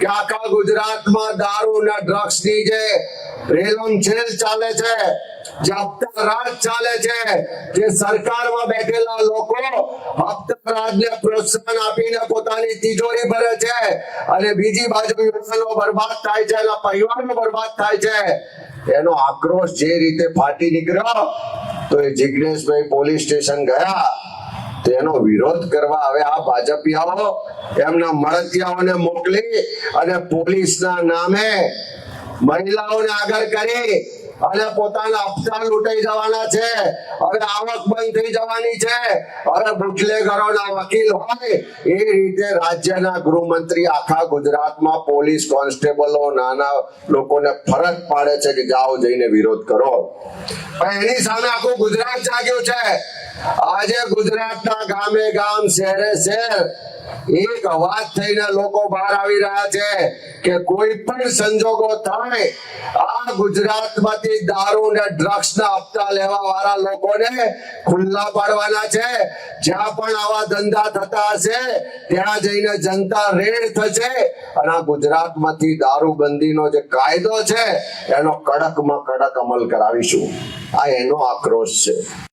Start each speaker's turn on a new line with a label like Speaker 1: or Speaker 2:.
Speaker 1: કે આખા ગુજરાતમાં દારૂ અને ડ્રગ્સની જે રેલમછેલ ચાલે છે, જે હપ્તા રાજ ચાલે છે, જે સરકારમાં બેઠેલા લોકો હપ્તા રાજને પ્રોત્સાહન આપીને પોતાની તિજોરી ભરે છે અને બીજી બાજુ યુવાનો બરબાદ થાય છે, એના પરિવારો બરબાદ થાય છે, એનો આક્રોશ જે રીતે ફાટી નીકળ્યો તો એ જિગ્નેશભાઈ પોલીસ સ્ટેશન ગયા. તેનો વિરોધ કરવા હવે આ ભાજપિયાઓ એમના મળતિયાઓને મોકલી અને પોલીસના નામે મહિલાઓને આગળ કરી અને પોતાના હપ્તા લૂંટાઈ જવાના છે. હવે આવક બંધ થઈ જવાની છે. હવે બુટલેગરોના વકીલ હોય એ રીતે રાજ્યના ગૃહમંત્રી આખા ગુજરાતમાં પોલીસ કોન્સ્ટેબલો નાના લોકોને ફરજ પાડે છે કે જાઓ જઈને વિરોધ કરો. એની સામે આખું ગુજરાત જાગ્યું છે. આજે ગુજરાતના ગામે ગામ શહેરે શહેર એક અવાજ થઈને લોકો બહાર આવી રહ્યા છે કે કોઈ પણ સંજોગો થાય આ ગુજરાતમાંથી દારૂ અને ડ્રગ્સના હપ્તા લેવા વાળા લોકોને ખુલ્લા પાડવાના છે. જ્યાં પણ આવા ધંધા થતા હશે ત્યાં જઈને જનતા રેડ થશે અને આ ગુજરાતમાંથી દારૂબંધીનો જે કાયદો છે એનો કડકમાં કડક અમલ કરાવીશું. આ એનો આક્રોશ છે.